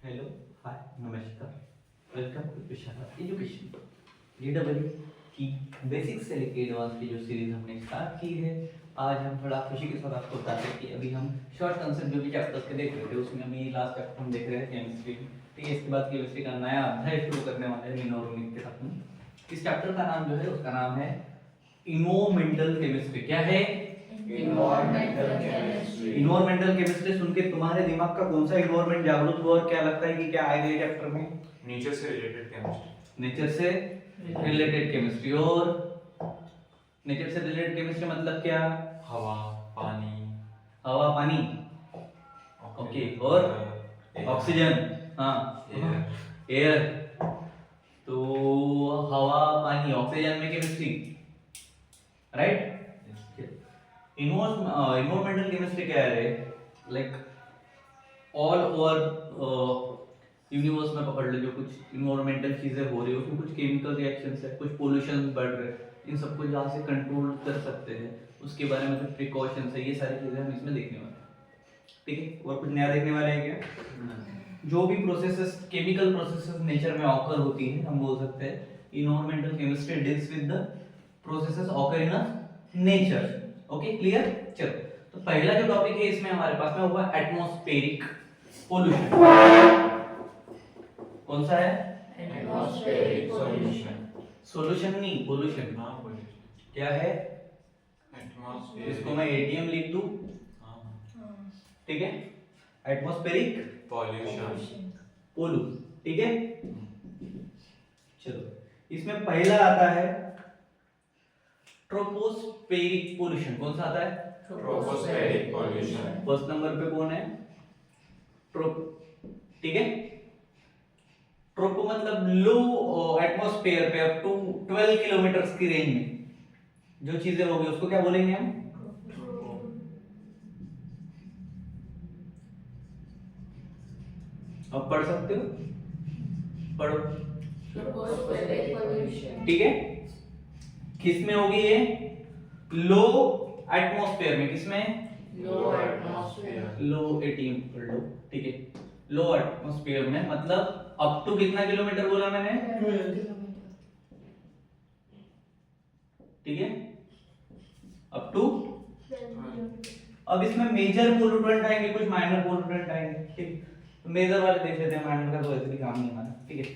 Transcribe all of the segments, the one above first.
Hello, hi, नमस्कार, welcome to Vishakha education DEE की basic से लेके एडवांस की जो सीरीज हमने स्टार्ट की है। आज हम थोड़ा खुशी के साथ आपको बताते हैं कि अभी हम शॉर्ट कंसेप्ट जो भी चैप्टर्स के देख रहे थे उसमें अभी लास्ट चैप्टर हम देख रहे हैं केमिस्ट्री। ठीक है, इसके बाद केमिस्ट्री का नया अध्याय शुरू करने वाले हैं इनऑर्गेनिक के साथ में। इस चैप्टर का नाम जो है उसका नाम है इन्वायरमेंटल केमिस्ट्री। क्या है? Environmental chemistry. इन्वायरमेंटल केमिस्ट्री सुन के तुम्हारे दिमाग का कौन सा इन्वायरमेंट जागरूक हुआ और क्या लगता है कि क्या आएगा ये चैप्टर में? नेचर से रिलेटेड केमिस्ट्री। नेचर से रिलेटेड केमिस्ट्री। और नेचर से रिलेटेड केमिस्ट्री मतलब क्या? हवा, पानी। हवा, पानी, ओके। और ऑक्सीजन, हाँ, एयर। तो हवा, पानी, ऑक्सीजन में केमिस्ट्री, राइट? इन्वायरमेंटल केमिस्ट्री क्या है रे? लाइक ऑल ओवर यूनिवर्स में पकड़ लो, जो कुछ इन्वायरमेंटल चीजें हो रही है उसमें कुछ केमिकल रिएक्शंस है, कुछ पोल्यूशन बढ़ रहे हैं, इन सबको जहाँ से कंट्रोल कर सकते हैं उसके बारे में कुछ प्रिकॉशंस है, ये सारी चीजें हम इसमें देखने वाले हैं। ठीक है, और कुछ नया देखने वाले हैं क्या? जो भी प्रोसेसेस, केमिकल प्रोसेसेस नेचर में ऑकर होती है, हम बोल सकते हैं environmental chemistry deals with the processes occur in nature. Okay, clear? चलो, तो पहला जो टॉपिक है इसमें हमारे पास में हुआ एटमॉस्फेरिक पोल्यूशन। कौन सा है? Atmospheric solution. सॉल्यूशन नहीं, पोल्यूशन। हाँ, पोल्यूशन। क्या है? एटमॉस्फेरिक। इसको मैं एटीएम लिख दूं, हाँ, ठीक है? Atmospheric pollution. पोलू, ठीक है? चलो, इसमें पहला आता है ट्रोपोस्फेरिक पोल्यूशन। कौन सा आता है? Tropospheric pollution. फर्स्ट नंबर पे कौन है? ट्रोप, ठीक है? ट्रोपो मतलब लो एटमॉस्फेयर पे अप टू 12 किलोमीटर की रेंज में जो चीजें होगी उसको क्या बोलेंगे हम? अब पढ़ सकते हो, पढ़ो, ट्रोपोस्फेरिक पोल्यूशन। ठीक है? किसमें होगी ये? लो एटमॉस्फेयर में। किसमें? लो एटमॉस्फेयर। लो एटीएम पढ़ लो, ठीक है? लो एटमॉस्फेयर में मतलब अप टू कितना किलोमीटर बोला मैंने? 12 किलोमीटर। ठीक है, अप टू। अब इसमें मेजर पोल्यूटेंट आएंगे, कुछ माइनर पोल्यूटेंट आएंगे, ठीक? तो मेजर वाले देख लेते हैं, माइनर का तो वैसे भी काम नहीं हमारा, ठीक है?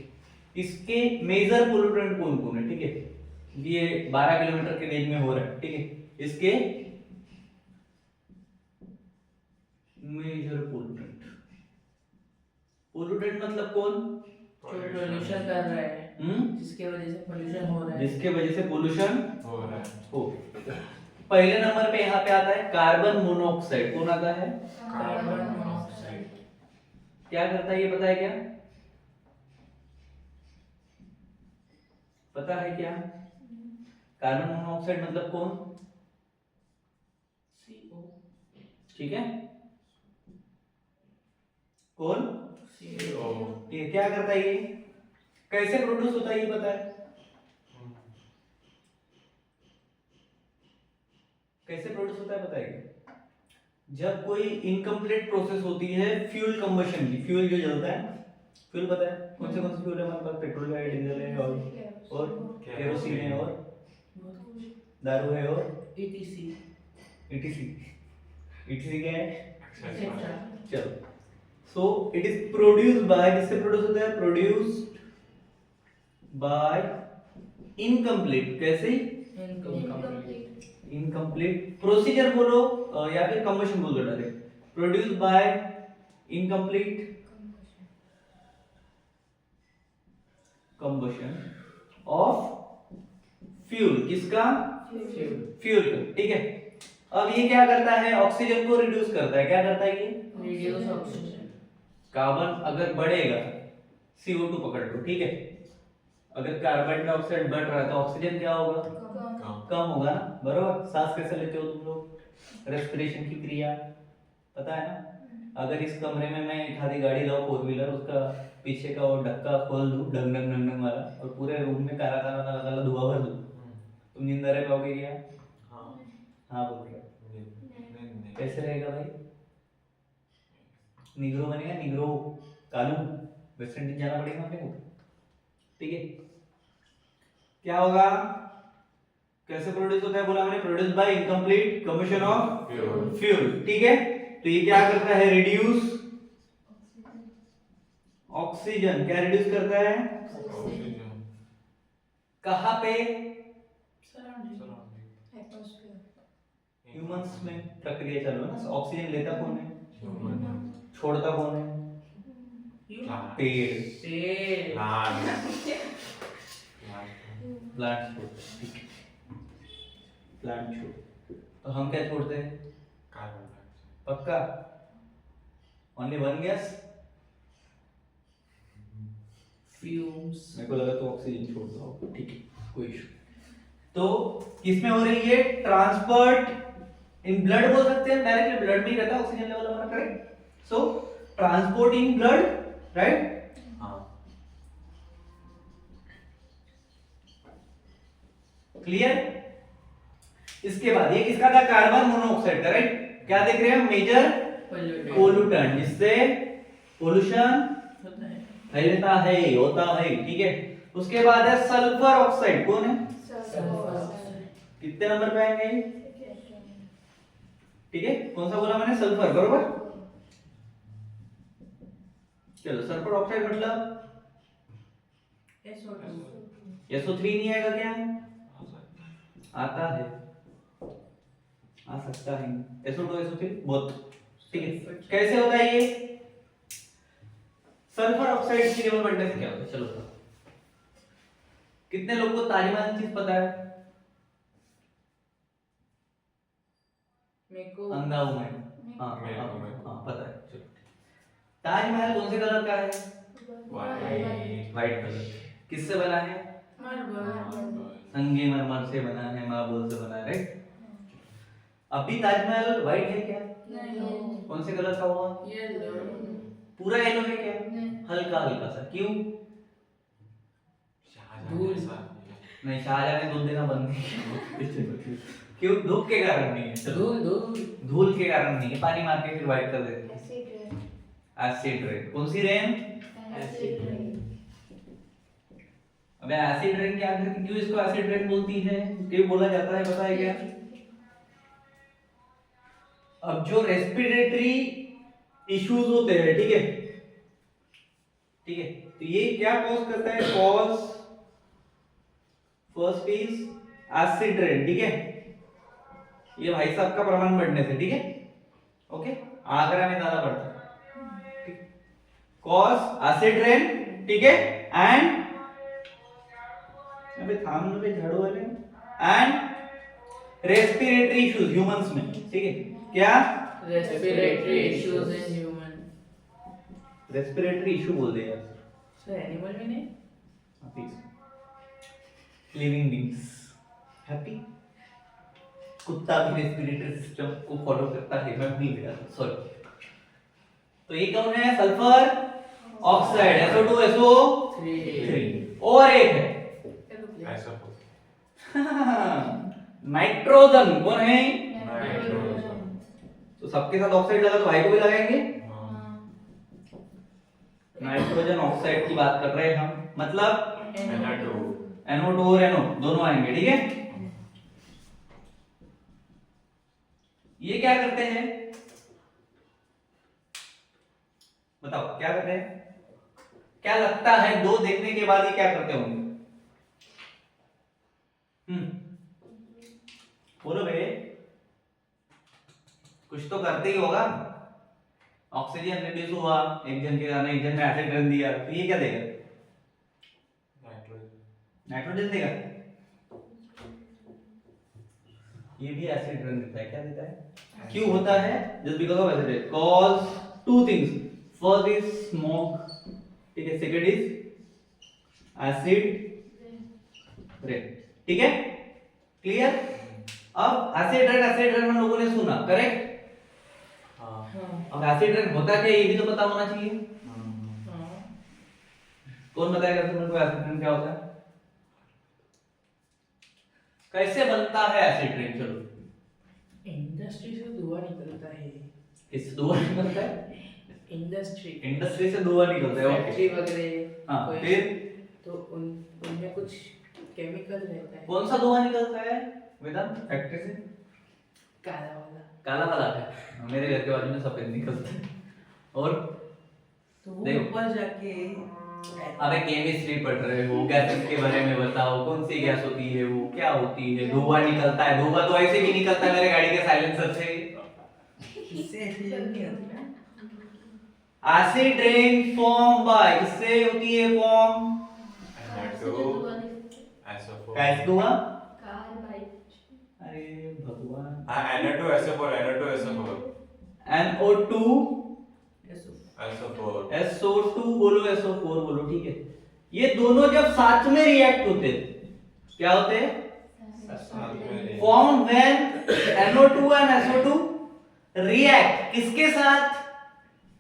इसके मेजर पोल्यूटेंट कौन कौन है? ठीक है, ये 12 किलोमीटर के रेंज में हो रहा है, ठीक है? इसके मेजर पोल्यूटेंट, पोल्यूटेंट मतलब कौन? जो पोल्यूशन कर रहा है, जिसके वजह से पोल्यूशन हो रहा है। जिसके वजह से पोल्यूशन हो रहा है। हो। पहले नंबर पे यहाँ पे आता है कार्बन मोनोऑक्साइड। कौन आता है? Carbon monoxide. क्या करता है ये पता है क्या? पता है क्या? कार्बन मोनोऑक्साइड मतलब कौन? CO। ठीक है, कौन? CO। ये क्या करता है ये? कैसे प्रोड्यूस होता है ये पता है? कैसे प्रोड्यूस होता है पता है क्या? जब कोई इनकम्प्लीट प्रोसेस होती है फ्यूल कंबशन की, फ्यूल जो जलता है, फ्यूल पता है कौन से फ्यूल है हमारे पास? पेट्रोल है, डीजल है, और केरोसिन है, और दारू है, और ETC। ईटीसी। ईटीसी क्या है? एक्सेट्रा। चलो, so it is produced by, किससे प्रोड्यूस होता है? Produced by incomplete. कैसे? इनकम्प्लीट प्रोसीजर बोलो या फिर कंबशन बोल दो direct. Produced by incomplete combustion of fuel. किसका? फ्यूल का, ठीक है? अब ये क्या करता है? ऑक्सीजन को रिड्यूस करता है। क्या करता है ये? Reduce oxygen. कार्बन अगर बढ़ेगा, CO2 पकड़ लो, ठीक है? अगर कार्बन डाइऑक्साइड बढ़ रहा है तो ऑक्सीजन क्या होगा? कम होगा ना, बरोबर? सांस कैसे लेते हो तुम लोग? रेस्पिरेशन की क्रिया पता है ना? अगर इस कमरे में मैं एक आधी गाड़ी लाऊं, 4 व्हीलर, उसका पीछे का वो ढक्का खोल दूं, ढंग ढंग ढंग ढंग वाला, और पूरे रूम में काला काला काला काला धुआं भर दूं, तुम जिंदा रह पाओगे क्या? हाँ बोल रहे हो। कैसे रहेगा भाई? निग्रो बनेगा, निग्रो। कालू वेस्ट इंडीज जाना पड़ेगा अपने को, ठीक है। क्या होगा, कैसे प्रोड्यूस होता है बोला मैंने, produce by incomplete combustion of Fuel. Fuel, ठीक है। तो ये क्या करता है, रिड्यूस ऑक्सीजन, क्या रिड्यूस करता है, Oxygen. कहाँ पे, Surrounding. ह्यूमंस में प्रक्रिया चालू है ना। ऑक्सीजन लेता कौन है, Human. छोड़ता कौन है, Plant. पेड़, पेड़ Plant. प्लांट छोड़ते हैं, ठीक है, प्लांट छोड़। तो हम क्या छोड़ते हैं, Carbon dioxide. पक्का, ओनली वन गैस, फ्यूम्स मेरे को लगा तो ऑक्सीजन छोड़ता हो, ठीक है, कोई इशू। तो किसमें हो रही है, ट्रांसपोर्ट इन ब्लड बोल सकते हैं, डायरेक्टली ब्लड में ही रहता है ऑक्सीजन लेवल हमारा, correct. So transport in blood, right. हाँ. क्लियर। इसके बाद ये किसका था, कार्बन मोनोऑक्साइड का, राइट। क्या देख रहे हैं, मेजर पोल्यूटेंट, जिससे पोल्यूशन होता है फैलता है, होता है, ठीक है। उसके बाद है सल्फर ऑक्साइड, कौन है, कितने नंबर पे आएंगे, ठीक है। कौन सा बोला मैंने, सल्फर, बरोबर। चलो सल्फर ऑक्साइड मतलब SO2 SO3 नहीं आएगा क्या, आ सकता है. आता है, आ सकता है, SO2 SO3 बहुत, ठीक है। कैसे होता है ये, सल्फर ऑक्साइड की लेवल बढ़ने से क्या होता है, चलो बताओ। कितने लोगों को ताजमहल चीज पता है, मेरे को अंधा हूं मैं, हाँ मेरे को, हाँ मेरे को. हाँ, पता है, चलो। ताजमहल कौन से कलर का है, White. White colour. किससे बना है, मार्बल संगमरमर से बना है, मार्बल से बना है, राइट। अभी ताजमहल व्हाइट है क्या, कौन से कलर का हुआ, येलो पूरा येलो है क्या, हल्का हल्का सा, क्यों, धूल। नहीं, शाहजहां ने दूध देना बंद किया, क्यों, धूप के कारण नहीं है, चलो। धूल धूल के कारण नहीं है, पानी मार के फिर व्हाइट कर देते हैं, एसिड रेन। कौन सी रेन, अबे एसिड रेन क्या करती, क्यों इसको एसिड रेन बोलती है, क्यों बोला जाता है, पता है क्या। अब जो रेस्पिरेटरी इश्यूज होते हैं, ठीक है, ठीक है, तो ये क्या कॉज करता है, cause first is acid rain, ठीक है। ये भाई साहब का प्रमाण बढ़ने से, ठीक है, ओके, आगरा में ज्यादा बढ़ता है, कॉज एसिड रेन, ठीक है। एंड अबे थामने पे झाड़ू वाले, एंड रेस्पिरेटरी इश्यूज ह्यूमंस में, ठीक है, क्या, respiratory issues in human respiratory issue बोल दे यार, सो एनिमल में नहीं लिविंग बींग्स, हैप्पी। कुत्ता भी रेस्पिरेटरी सिस्टम को फॉलो करता है, मैं भूल गया, सॉरी। तो ये कौन है, सल्फर ऑक्साइड, SO2 SO3, और एक है ऐसा हो. नाइट्रोजन, कौन है, Nitrogen. तो सबके साथ ऑक्साइड लगा तो भाई को भी लगाएंगे, हाँ. नाइट्रोजन ऑक्साइड की बात कर रहे हैं हम, मतलब NO2. NO2 और NO दोनों आएंगे, ठीक है। ये क्या करते हैं, बताओ क्या करते हैं, क्या लगता है, दो देखने के बाद ये क्या करते होंगे, बोलो भाई, कुछ तो करते ही होगा। ऑक्सीजन रिड्यूस हुआ एक जन के कारण, एक जन ने एसिड रन दिया, तो ये क्या देगा, Nitrogen. नाइट्रोजन देगा, ये भी एसिड रन देता है, क्या देता है, क्यों होता है, just because of acid, cause two things, first is smoke, ठीक है, सेकंड इज एसिड रेन, ठीक है, क्लियर। अब एसिड रेन हम लोगों ने सुना, करेक्ट। हाँ. अब एसिड रेन होता क्या है, ये भी तो पता होना चाहिए। हाँ. कौन बताएगा तुम लोग को एसिड रेन क्या होता है, कैसे बनता है एसिड रेन, चलो। इंडस्ट्री से धुआं निकलता है, इससे धुआं निकलता है, इंडस्ट्री से धुआं निकलता है फैक्ट्री ओके वगैरह हाँ कोई- फिर तो उनमें कुछ केमिकल रहता है कौन सा धुआं निकलता है वेदांत फैक्ट्री से काला वाला काला वाला है मेरे घर के बाजू में सफेद निकलता है और तो वो देखो। ऊपर जाके अबे केमिस्ट्री पढ़ रहे हो गैसेस के बारे में बताओ कौन सी गैस होती है वो क्या होती है धुआं निकलता है धुआं तो ऐसे भी निकलता है मेरे गाड़ी के साइलेंसर से इससे एक्सीडेंट नहीं होता ना एसिड रेन फॉर्म बाय किससे होती है फॉर्म कैसे धुआं अरे भगवान NO2 SO2 बोलो SO4 बोलो ठीक है ये दोनों जब साथ में रिएक्ट होते हैं क्या होते हैं form when NO2 and SO2 react किसके साथ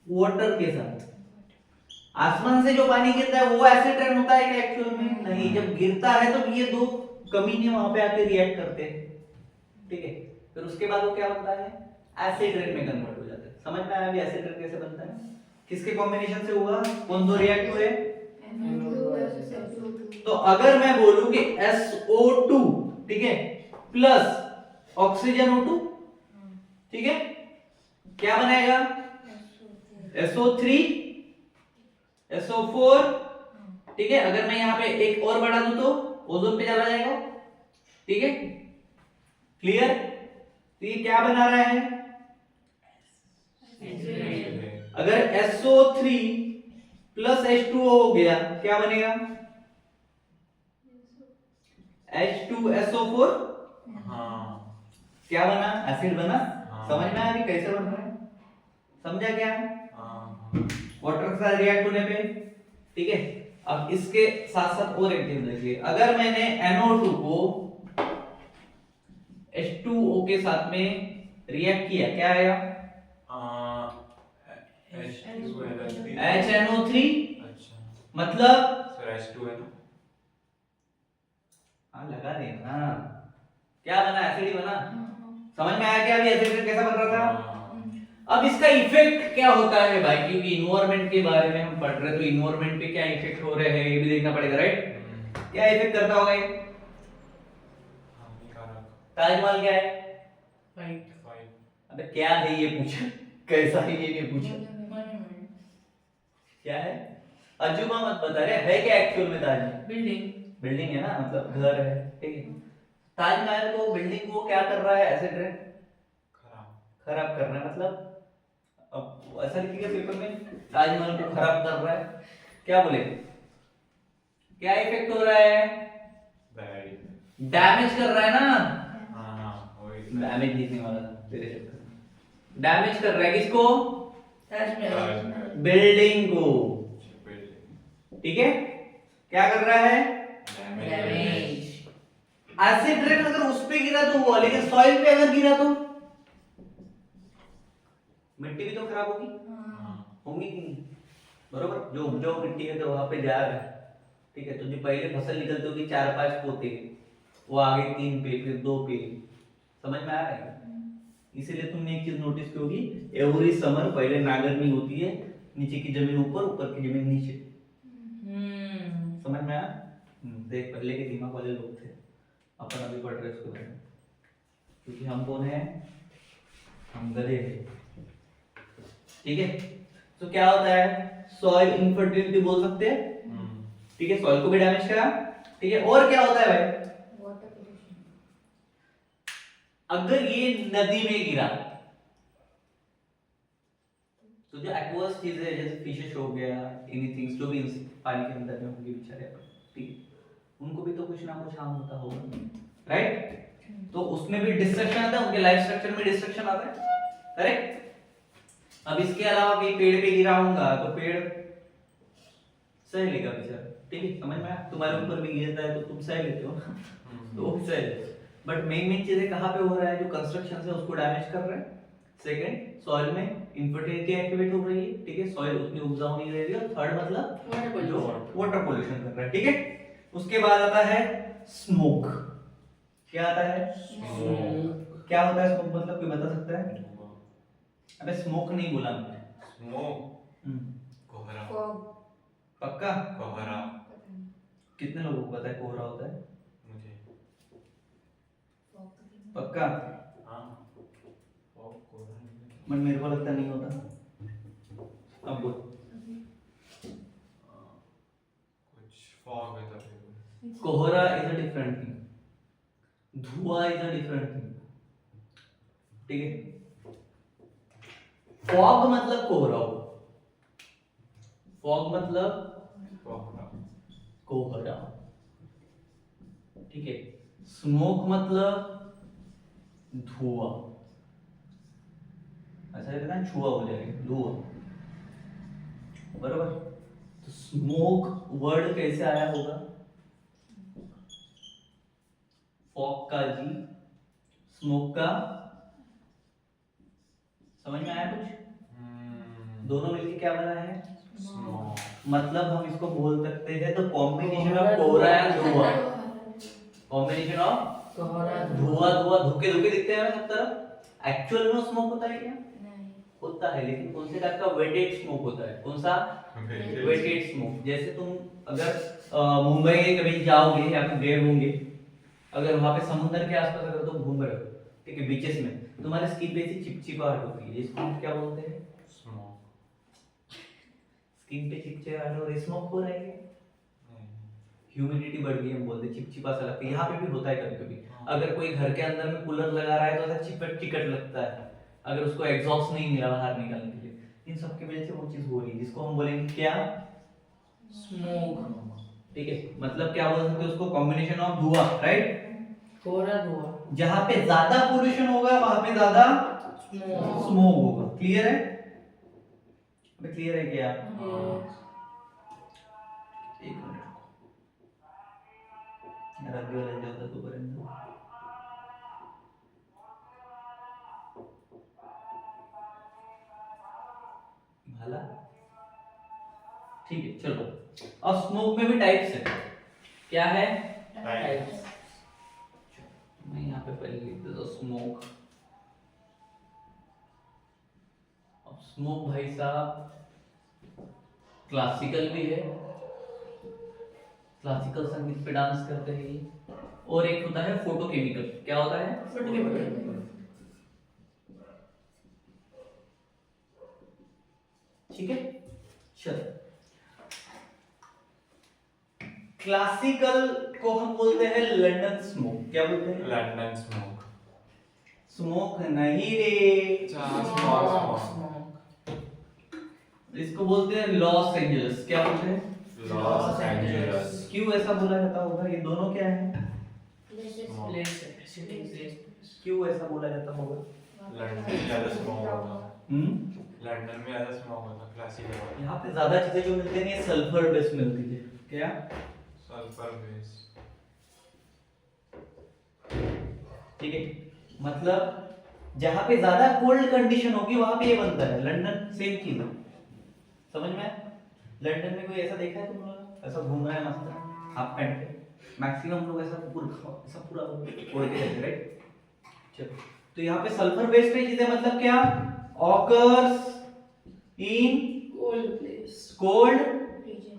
वाटर के साथ आसमान से जो पानी गिरता है वो एसिड रेन होता है क्या एक्चुअल में नहीं जब गिरता है तो ये दो कमीने वहां पे आके रिएक्ट करते हैं ठीक है फिर उसके बाद वो क्या बनता है एसिड रेन में कन्वर्ट हो जाता है समझ में आया अभी एसिड रेन कैसे बनता है किसके कॉम्बिनेशन से हुआ कौन दो रिएक्ट हुए तो अगर मैं बोलूं कि SO2 ठीक है प्लस ऑक्सीजन O2 ठीक है क्या बनेगा SO3 SO4 ठीक है अगर मैं यहां पे एक और बढ़ा दूं तो ओजोन पे चला जाएगा ठीक है क्लियर तो ये क्या बना रहा है अगर SO3 प्लस H2O हो गया क्या बनेगा H2SO4 क्या बना एसिड बना समझ में आया कि कैसे बन रहा है समझा क्या वाटर के साथ रिएक्ट होने पे ठीक है अब इसके साथ साथ और एक चीज देखिए अगर मैंने NO2 को H2O के साथ में रिएक्ट किया क्या आया HNO3 मतलब हाँ लगा देना क्या बना एसिड ही बना समझ में आया क्या अभी एसिड कैसा बन रहा था अब इसका इफेक्ट क्या होता है भाई क्योंकि इन्वायरमेंट के बारे में हम पढ़ रहे हैं तो इन्वायरमेंट पे क्या इफेक्ट हो रहे हैं ये भी देखना पड़ेगा राइट क्या इफेक्ट करता होगा ये ताजमहल क्या है अबे क्या है ये पूछा कैसा है ये नहीं पूछा क्या है अजूबा मत बता रहे है क्या एक्चुअल में ताजमहल बिल्डिंग है ना मतलब घर है ठीक है ताजमहल को बिल्डिंग को क्या कर रहा है एसिड रेन खराब कर रहा है मतलब अब ऐसा लिखिएगा पेपर में ताजमहल को खराब कर रहा है क्या बोले क्या इफेक्ट हो रहा है डैमेज कर रहा है ना डैमेज लिखने वाला था तेरे चक्कर डैमेज कर रहा है किसको बिल्डिंग को ठीक है क्या कर रहा है एसिड रेन अगर उस पे गिरा तो हुआ लेकिन सॉइल पे अगर गिरा तो मिट्टी भी तो खराब होगी होंगी कि नहीं बरोबर जो उपजाऊ मिट्टी है तो वहां पे जा रहा है ठीक है तो जो पहले फसल निकलती होगी 4-5 पोते वो आगे 3 पे फिर 2 पे समझ में आ रहा है इसीलिए तुमने एक चीज नोटिस की होगी एवरी समर पहले नागरनी होती है नीचे की जमीन ऊपर की जमीन नीचे समझ में आया देख पहले के दिमाग वाले लोग थे अपन अभी पढ़ रहे इसको क्योंकि हम कौन है हम गधे हैं ठीक है तो क्या होता है सॉइल इनफर्टिलिटी बोल सकते हैं ठीक है सॉइल को भी डैमेज करा ठीक है और क्या होता है भाई अगर ये नदी में गिरा तो जो एक्वास चीजें जैसे फिशेस हो गया एनीथिंग जो भी पानी के अंदर में होंगे बेचारे ठीक है उनको भी तो कुछ ना कुछ हार्म होता होगा राइट तो उसमें भी डिस्ट्रक्शन आता है उनके लाइफ स्ट्रक्चर में डिस्ट्रक्शन आता है करेक्ट अब इसके अलावा कहीं पेड़ पे गिरा होगा तो पेड़ सह लेगा बेचारा ठीक है समझ में आया तुम्हारे ऊपर भी गिरता है तो तुम सह लेते हो तो वो भी सह लेते बट मेन चीजें कहाँ पे हो रहा है जो कंस्ट्रक्शन है उसको डैमेज कर रहा है सेकंड सॉइल में इनफर्टिलिटी एक्टिवेट हो रही है ठीक है सॉइल उतनी उपजाऊ नहीं रह रही है थर्ड मतलब जो वाटर पोल्यूशन कर रहा है ठीक है उसके बाद आता है स्मोक क्या आता है क्या होता है स्मोक मतलब कोई बता सकता है अबे स्मोक नहीं बोला मैंने कोहरा फॉग पक्का? कोहरा पता नहीं कितने लोगों को पता है कोहरा होता है? मुझे फॉग तो नहीं पक्का? हाँ फॉग कोहरा नहीं बट मेरे को लगता नहीं होता। अब बोल। कुछ फॉग है तभी कोहरा इज अ डिफरेंट थिंग, धुआं इज अ डिफरेंट थिंग, ठीक है? फॉग मतलब कोहरा हो, फॉग मतलब कोहरा कोहरा, ठीक है? स्मोक मतलब धुआं, ऐसा कहते हैं छुआ हो जाएगा, धुआं, बराबर? तो स्मोक वर्ड कैसे आया होगा? फॉग का जी, स्मोक का, समझ में आया कुछ? दोनों मिलके क्या बना है? स्मोक मतलब हम इसको बोल सकते हैं तो कॉम्बिनेशन ऑफ कोहरा एंड धुआं, कॉम्बिनेशन ऑफ कोहरा धुआं, धुआं धुके धुके दिखते हैं ना सब तरफ। एक्चुअल में स्मोक होता है क्या? नहीं होता है, लेकिन कौन से टाइप का? वेटेड स्मोक होता है। कौन सा? Weighted smoke. जैसे तुम अगर मुंबई कभी जाओगे या फिर गए होंगे, अगर वहां पे समुद्र के आसपास अगर तुम घूम रहे हो, ठीक है, बीचेस में, तुम्हारे स्किन पे ऐसी चिपचिपाहट होती है, जिसको हम क्या बोलते हैं? स्मोक स्किन पे चिपचिपाहट हो रही, स्मोक हो रही है, ह्यूमिडिटी बढ़ गई, हम बोलते हैं चिपचिपा सा लगता है। यहाँ पे भी होता है कभी कभी, अगर कोई घर के अंदर में कूलर लगा रहा है तो ऐसा चिपट चिकट लगता है, अगर उसको एग्जॉस्ट नहीं मिला बाहर निकालने के लिए। इन सब की वजह से वो चीज हो रही है, जिसको हम बोलेंगे क्या? स्मोक, ठीक है, मतलब क्या बोल सकते हैं उसको? कॉम्बिनेशन ऑफ धुआं, राइट? कोहरा धुआं, जहां पे ज्यादा पोल्यूशन होगा वहां पे ज्यादा स्मोक, स्मोक होगा। क्लियर है? अबे क्लियर है क्या? एक मिनट रद्दी वाला जाता तो पर्यंत भला, ठीक है, चलो। अब स्मोक में भी टाइप्स है, क्या है? टाइप्स मैं यहाँ पे पहले लिख देता हूँ स्मोक। अब स्मोक भाई साहब क्लासिकल भी है, क्लासिकल संगीत पे डांस करते हैं ये, और एक होता है फोटोकेमिकल। क्या होता है? फोटोकेमिकल, ठीक है, चलो। क्लासिकल को हम बोलते हैं लंदन स्मोक। क्या बोलते हैं? लंदन स्मोक स्मोक नहीं रे, स्मोक, इसको बोलते हैं लॉस एंजल्स। क्या बोलते हैं? लॉस एंजल्स क्यों ऐसा बोला जाता होगा? ये दोनों क्या है? प्लेसेस प्लेस है, सिटिंग प्लेस, क्यों ऐसा बोला जाता होगा? लंदन में ज्यादा स्मोक होता लंदन में ज्यादा स्मोक होता क्लासिकल यहाँ पे ज्यादा चीजें जो मिलती है सल्फर बेस मिलती है। क्या? सल्फर बेस ठीक है, मतलब जहाँ पे ज्यादा कोल्ड कंडीशन होगी वहां पे ये बनता है। लंदन सेम चीज है, समझ में आया? लंदन में कोई ऐसा देखा है तुम लोग ऐसा घूम रहा है मस्त हाफ पैंट पे? मैक्सिमम लोग ऐसा पूरा ओढ़ के रहते हैं, राइट? चलो, तो यहाँ पे सल्फर बेस्ड चीजें मतलब क्या? Occurs in cold place, cold region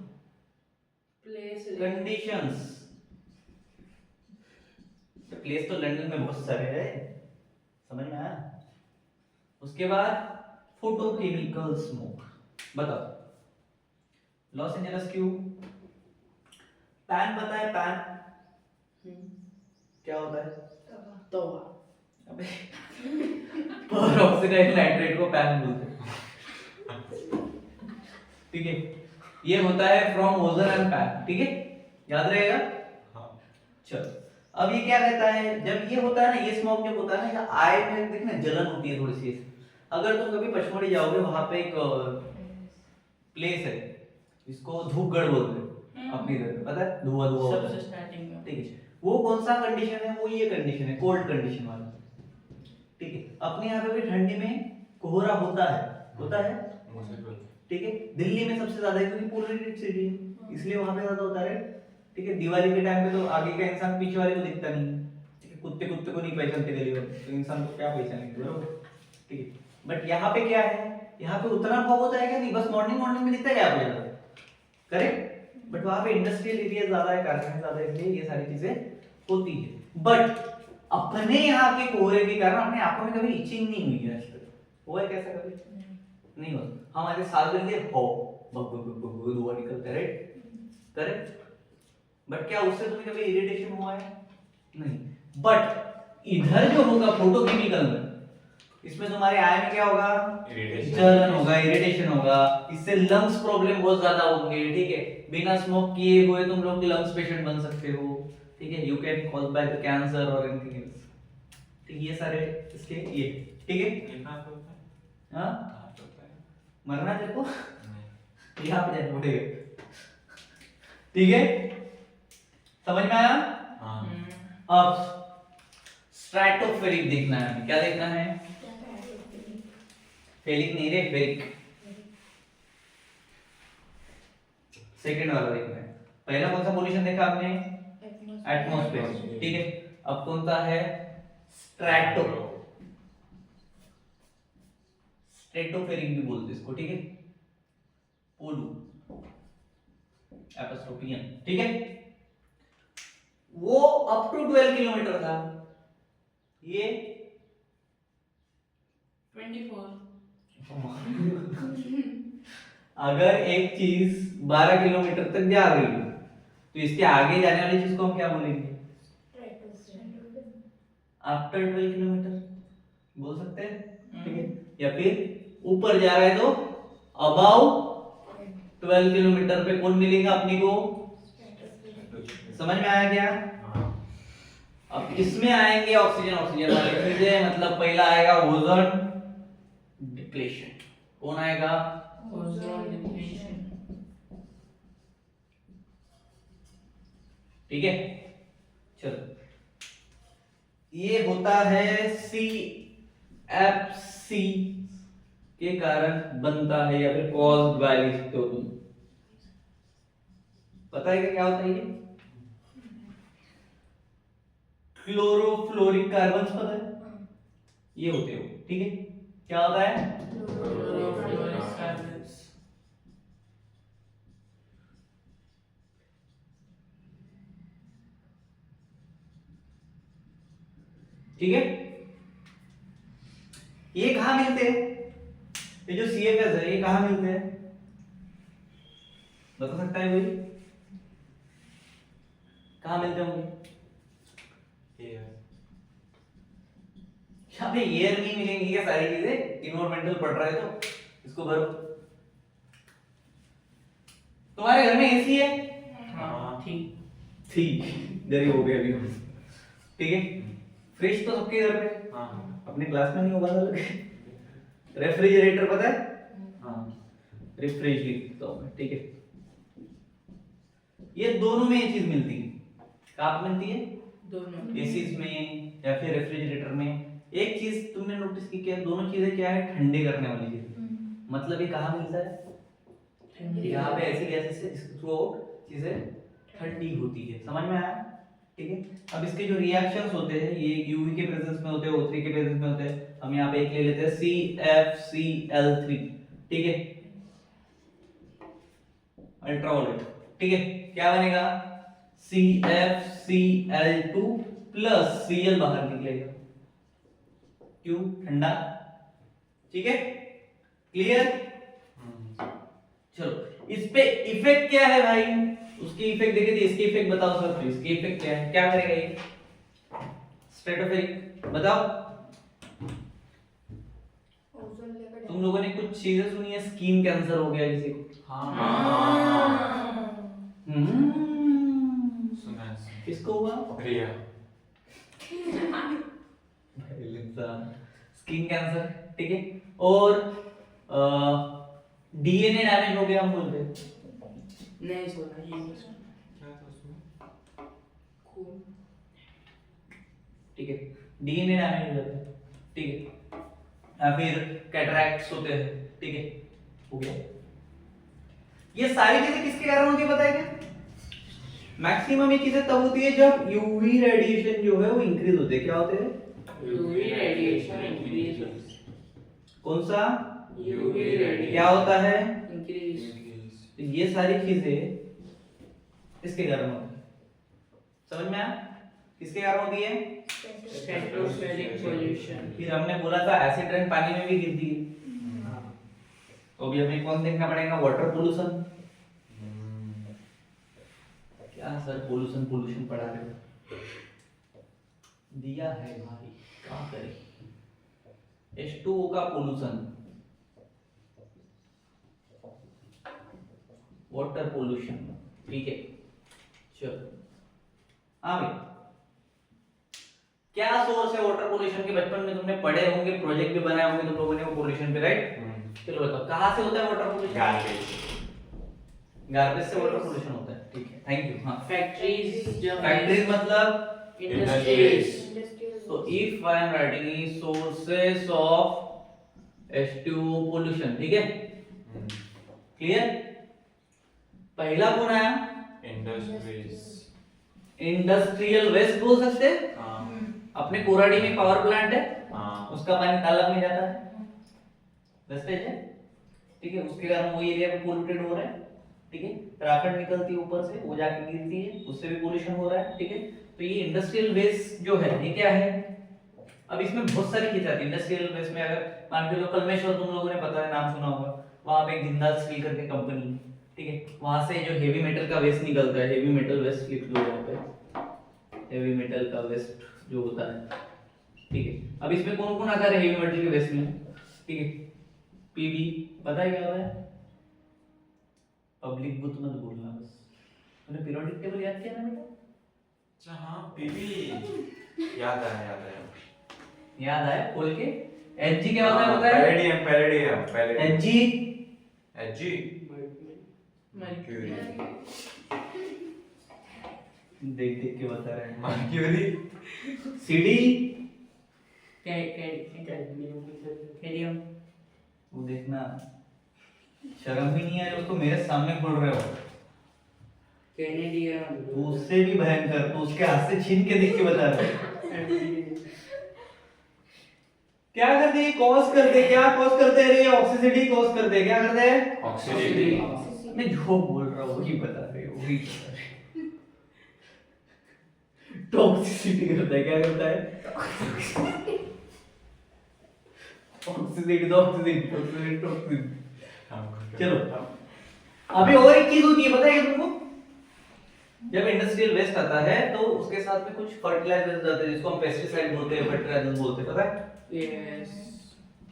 place, conditions. Place तो लंदन में बहुत सारे हैं, समझ में आया? उसके बाद फोटोकेमिकल स्मोक। बताओ लॉस एंजल्स क्यों? पैन पता है? पैन क्या होता है? तवा, अबे पेरोक्साइड नाइट्रेट को पैन बोलते हैं, ठीक है? ये होता है फ्रॉम ओजोन एंड पैन, ठीक है, याद रहेगा? हाँ चलो, अब ये क्या कहता है? जब ये होता है ना, ये स्मोक जब होता है ना, आई में देखना जलन होती है थोड़ी सी। अगर तुम कभी पचमढ़ी जाओगे, वहां पे एक प्लेस है इसको धूपगढ़ बोलते हैं अपनी इधर, पता है? धुआं धुआं होता सबसे है, स्टार्टिंग में, ठीक है? वो कौन सा कंडीशन है? वो ये कंडीशन है, कोल्ड कंडीशन वाला, ठीक है? अपने यहाँ पे भी ठंडी में कोहरा होता है, मुझे पता ठीक है? दिल्ली में सबसे ज्यादा है क्योंकि पोल्यूटेड सिटी है, इसलिए वहां पे ज्यादा होता है, ठीक है? दिवाली के टाइम पे तो आगे का इंसान पीछे वाले को दिखता नहीं, ठीक है? कुत्ते कुत्ते को नहीं पहचानते गली में, तो इंसान को क्या पहचानेंगे, बरोबर? ठीक है, बट यहाँ पे क्या है? यहाँ पे उतना फॉग होता है क्या? नहीं, बस मॉर्निंग मॉर्निंग में दिखता है क्या आपको? करेक्ट, बट वहां पे इंडस्ट्रियल एरिया ज्यादा है, कारखाने ज्यादा है, इसलिए ये सारी चीजें होती है। बट अपने यहाँ के कोहरे के कारण अपने आंखों में कभी इचिंग नहीं हुई है आज तक। हुआ है कैसा कभी? नहीं हुआ। हमारे साल भर के हो धुआं निकलता है, राइट? करेक्ट, बट क्या उससे तुम्हें कभी इरिटेशन हुआ है? नहीं। बट इधर जो होगा फोटोकेमिकल में, इसमें तुम्हारे आई में क्या होगा? जलन होगा, इरिटेशन होगा, इससे लंग्स प्रॉब्लम बहुत ज्यादा होंगे, ठीक है? बिना स्मोक किए हुए तुम लोग लंग्स पेशेंट बन सकते हो, ठीक है? You can cause by the cancer और एनीथिंग एल्स, ठीक? ये सारे इसके ये, ठीक है? ये कहाँ पे होता है? हाँ, कहाँ पे होता है? मरना तेरे को नहीं। यहाँ पे जाना पड़ेगा, ठीक है? समझ में आया? हाँ। अब स्ट्रैटोफेरिक देखना है, क्या देखना है? फेलिक नहीं रे, फेरिक। सेकंड वाला देखना है। पहला कौन सा पोल्यूशन देखा आपने? एटमॉस्फेयर, ठीक है? अब कौन सा है? स्ट्रैटो, स्ट्रेटोफेरिक भी बोलते इसको, ठीक है? पोलू एपोस्ट्रोपियन, ठीक है? वो अप टू 12 किलोमीटर था, ये 24। अगर एक चीज 12 किलोमीटर तक जा रही है तो इसके आगे जाने वाली चीज को हम क्या बोलेंगे? आफ्टर 12 किलोमीटर बोल सकते हैं, ठीक है? या फिर ऊपर जा रहा है तो अबाउ 12 किलोमीटर पे कौन मिलेगा अपनी को? समझ में आया क्या? हाँ। अब इसमें आएंगे ऑक्सीजन, ऑक्सीजन वाले चीजें, मतलब पहला आएगा ओजोन डिप्लेशन। कौन आएगा? Ozone depletion. ठीक है, चलो। ये होता है CFC के कारण बनता है या फिर कॉज्ड बाय लिखते हो तुम। पता है क्या होता है ये? क्लोरोफ्लोरिक कार्बन, पता है? ये होते हो, ठीक है? क्या होता है? क्लोरोफ्लोरिक कार्बन्स। ठीक है? ये कहां मिलते हैं? ये जो CFS है, ये कहां मिलते हैं? बता सकता है कोई? कहां मिलते होंगे? यहाँ पे एयर नहीं मिलेंगी क्या? सारी चीजें इन्वायरमेंटल पढ़ रहा है तो इसको भरो। तुम्हारे घर में एसी है? हाँ, ठीक। थी, गरीब हो गया अभी, ठीक है? फ्रिज तो सबके घर पे, हाँ। अपने क्लास में नहीं होगा ना लगे। रेफ्रिजरेटर पता है? हाँ। रिफ्रिज लिखता हूं मैं, ठीक है? ये दोनों में ये चीज मिलती है। कहाँ पे मिलती है? दोनों। एसीज में या फिर रेफ्रिजरेटर में। एक चीज तुमने नोटिस की क्या? दोनों चीजें क्या है? ठंडे करने वाली चीज। मतलब ये कहाँ मिलता है? यहाँ पे ऐसी गैसेस है जिसके थ्रू आउट चीजें ठंडी होती है। समझ में आया? ठीक है? अब इसके जो रिएक्शंस होते हैं ये यूवी के प्रेजेंस में होते हैं, O3 के प्रेजेंस में होते हैं। हम यहाँ पे एक ले लेते हैं CFCl3, ठीक है? अल्ट्रावायलेट, ठीक है? क्या बनेगा? CFCl2 प्लस Cl बाहर निकलेगा। क्यों? ठंडा, ठीक है? क्लियर? चलो, इस पे इफेक्ट क्या है भाई? उसकी इफेक्ट देखे थे, इसकी इफेक्ट बताओ सर। तो इसकी इफेक्ट क्या है? क्या करेगा ये? स्ट्रेटोफेरिक, बताओ। तुम लोगों ने कुछ चीजें सुनी है, स्किन कैंसर हो गया किसी को? सुना है। किसको हुआ? रिया। स्किन कैंसर, ठीक है? और डीएनए डैमेज हो गया हम बोलते हैं। नहीं सुना, ये नहीं सुना। क्या था उसमें? खून। ठीक है, डीएनए डैमेज हो जाता है, ठीक है? या फिर कैटरैक्ट्स होते हैं, ठीक है? हो गया। ये सारी चीजें किसके कारण होती है पता है क्या? मैक्सिमम ये चीजें तब होती है जब यूवी रेडिएशन जो है वो इंक्रीज होते हैं। क्या होते हैं? यूवी रेडिएशन इंक्रीज होती है। कौन सा? UV क्या होता है? इंक्रीज तो ये सारी चीजें किसके कारण होती है? समझ में आया? किसके कारण होती है? Stratospheric pollution. फिर हमने बोला था एसिड रेन पानी में भी गिरती है, तो अभी हमें कौन देखना पड़ेगा? Water pollution. क्या सर पोल्यूशन पोल्यूशन पढ़ा रहे हो? दिया है भाई, क्या करें? H2O का पोल्यूशन, वाटर पोल्यूशन, ठीक है। चलो हाँ भाई, क्या सोर्स है वाटर पोल्यूशन के? बचपन में तुमने पढ़े होंगे, प्रोजेक्ट भी बनाए होंगे तुम लोगों ने वो पोल्यूशन पे, राइट? चलो बताओ कहाँ से होता है वाटर पोल्यूशन? गार्बेज से वाटर पोल्यूशन होता है, ठीक है, थैंक यू। हाँ, फैक्ट्रीज जो फैक्ट्रीज मतलब इंडस्ट्रीज। तो if I am writing sources of H2O pollution, ठीक है, क्लियर? पहला कौन आया? इंडस्ट्रियल वेस्ट बोल सकते हैं। अपने कोराडी में पावर प्लांट है, उसका पानी तालाब में जाता है, वेस्टेज है, ठीक है, उसके कारण वो एरिया में पोल्यूटेड हो रहा है, ठीक है। राखड़ निकलती है ऊपर से, वो जाके गिरती है, उससे भी पोल्यूशन हो रहा है, ठीक है। तो ये इंडस्ट्रियल वेस्ट जो है ये क्या है? अब इसमें बहुत सारी चीजें आती है इंडस्ट्रियल वेस्ट में। अगर मान के लो कलमेश्वर तुम लोगों ने पता है, नाम सुना होगा, वहां पे जिंदाल स्टील करके कंपनी है, ठीक है, वहां से जो हेवी मेटल का वेस्ट निकलता है, हेवी मेटल वेस्ट लिख दो वहां पे, हेवी मेटल का वेस्ट जो होता है, ठीक है। अब इसमें कौन कौन आता है हेवी मेटल के वेस्ट में? ठीक है, पीबी, पता है क्या होता है? पब्लिक बुत मत बोलना बस। तूने पीरियोडिक टेबल याद किया ना बेटा? अच्छा हाँ पीबी याद आया याद आया खोल के। Hg क्या होता है पता है? Palladium Hg Hg mercury. देख देख के बता रहे हैं। Mercury Cd cadmium. वो देखना, शर्म भी नहीं है उसको मेरे सामने खोल रहे हो। कैनेडियम। उससे भी भयंकर, तो उसके हाथ से छीन के देख के बता रहे हो। क्या करते हैं? कॉज करते, क्या कॉज करते हैं? ऑक्सीसिटी कॉज करते हैं, क्या करते हैं? ऑक्सीडेटिव मैं जो बोल रहा हूँ वही बता रहे हो, वही बता रहे हो। टॉक्सिसिटी करता है, क्या करता है? ऑक्सीसिटी, ऑक्सीसिटी, टॉक्सिसिटी। चलो अभी और एक चीज होती है, पता है क्या तुमको? जब इंडस्ट्रियल वेस्ट आता है तो उसके साथ में कुछ फर्टिलाइजर्स आते हैं जिसको हम पेस्टिसाइड बोलते हैं, फर्टिलाइजर्स बोलते हैं, पता है? यस।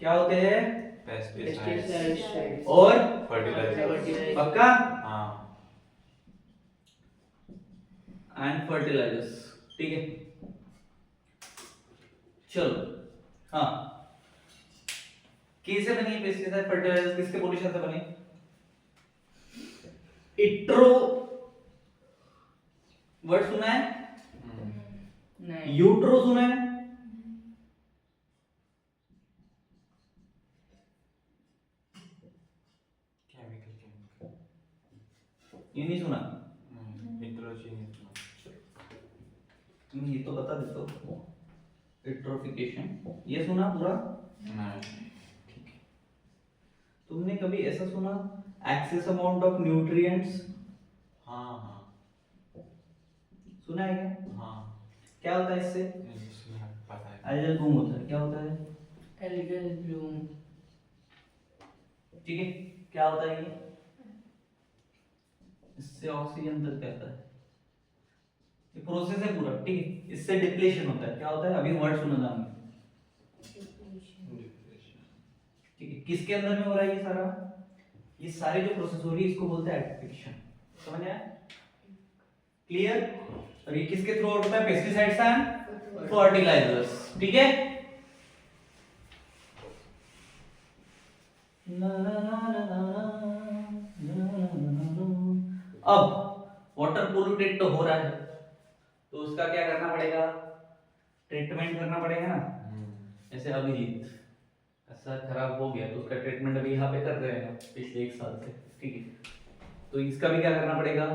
क्या होते हैं? पेस्टिसाइड्स और फर्टिलाइजर पक्का? हाँ एंड फर्टिलाइजर्स, ठीक है। चलो हाँ, किससे बनी है पेस्टिसाइड फर्टिलाइजर्स? किसके पोल्यूशन से बनी? इट्रो वर्ड सुना है? नहीं। यूट्रो सुना है? केमिकल ये नहीं सुना? नाइट्रोजन ये तो बता देता हूँ, इट्रोफिकेशन, ये सुना पूरा? नहीं तुमने कभी ऐसा सुना एक्सेस अमाउंट ऑफ न्यूट्रिएंट्स? हाँ हाँ सुना है क्या? हाँ क्या होता है इससे? पता है एल्गल बूम होता है, क्या होता है? Algal Bloom. ठीक है, क्या होता है ये? इससे ऑक्सीजन तक जाता है, ये प्रोसेस है पूरा, ठीक है। इससे डिप्लेशन होता है, क्या होता है? अभी वर्ड सुना था हमने, ठीक है। किसके अंदर में हो रहा है ये सारा? ये सारी जो प्रोसेस हो रही है इसको बोलते हैं एडिफिकेशन, समझ आया? क्लियर? और ये किसके थ्रू होता है? पेस्टिसाइड्स एंड फर्टिलाइजर्स, ठीक है। अब वाटर पोल्यूटेड तो हो रहा है, तो उसका क्या करना पड़ेगा? ट्रीटमेंट करना पड़ेगा ना। जैसे अभिजीत ऐसा खराब हो गया तो उसका ट्रीटमेंट अभी यहाँ पे कर रहे हैं पिछले 1 साल से, ठीक है। तो इसका भी क्या करना पड़ेगा?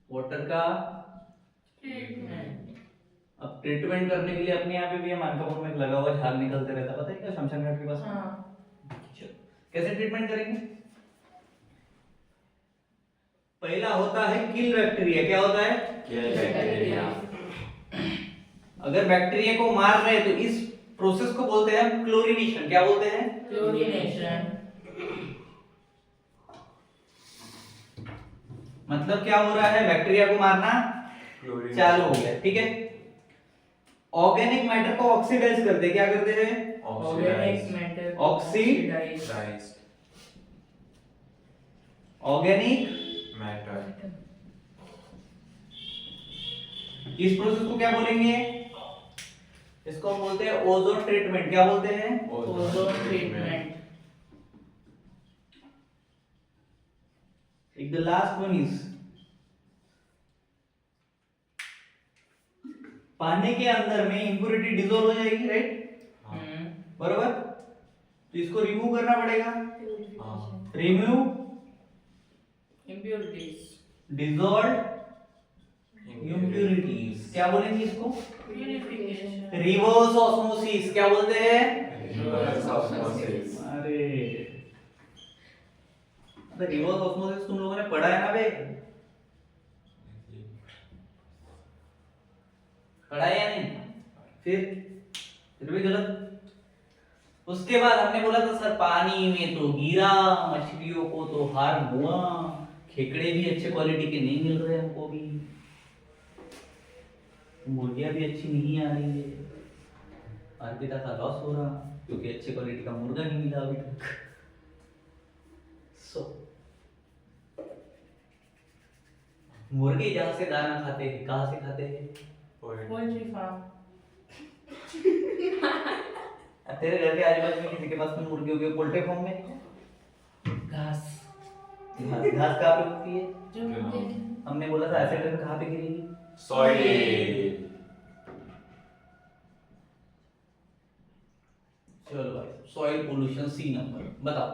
वाटर का ट्रीटमेंट। अब ट्रीटमेंट करने के लिए अपने यहाँ पे भी मानकापुर में लगा हुआ झाग निकलते रहता, पता है क्या? शमशान घाट के पास हाँ। कैसे ट्रीटमेंट करेंगे? पहला होता है किल बैक्टीरिया। क्या होता है? Kill bacteria. अगर बैक्टीरिया को मार रहे हैं तो इस प्रोसेस को बोलते हैं हम क्लोरीनेशन। क्या बोलते हैं? क्लोरीनेशन। मतलब क्या हो रहा है? बैक्टीरिया को मारना चालू हो गया। ठीक है। ऑर्गेनिक मैटर को ऑक्सीडाइज करते, क्या करते हैं? Organic matter oxidise. Organic matter. इस प्रोसेस को क्या बोलेंगे? इसको हम बोलते हैं ओजोन ट्रीटमेंट। क्या बोलते हैं? Ozone treatment. एक द लास्ट वन इज पानी के अंदर में इंप्योरिटी डिसॉल्व हो जाएगी, राइट? बरोबर। तो इसको रिमूव करना पड़ेगा। Remove impurities. Dissolve impurities. क्या बोलेंगे इसको? प्यूरिफिकेशन। Reverse osmosis. क्या बोलते हैं? Reverse osmosis. अरे रिवर्स ऑस्मोसिस तुम लोगों ने पढ़ा है ना बे? पढ़ा है या नहीं? फिर भी गलत। उसके बाद हमने बोला था सर पानी में तो गिरा, मछलियों को तो हार हुआ, खेकड़े भी अच्छे क्वालिटी के नहीं मिल रहे हमको भी, मुर्गियां भी अच्छी नहीं आ रही है, अर्पिता का लॉस हो रहा क्योंकि अच्छे क्वालिटी का मुर्गा नहीं मिला अभी तक। मुर्गे जहाँ से दाना खाते हैं, कहाँ से खाते हैं? Poultry farm. तेरे घर के आजू-बाजू में किसी के पास में मुर्गी होगी पोल्ट्री फार्म में? घास। घास कहाँ पे उगती है? जो हमने बोला था एसिड रेन कहाँ पे गिरेगी? सॉइल। चलो भाई, सॉइल पोल्यूशन सी नंबर बताओ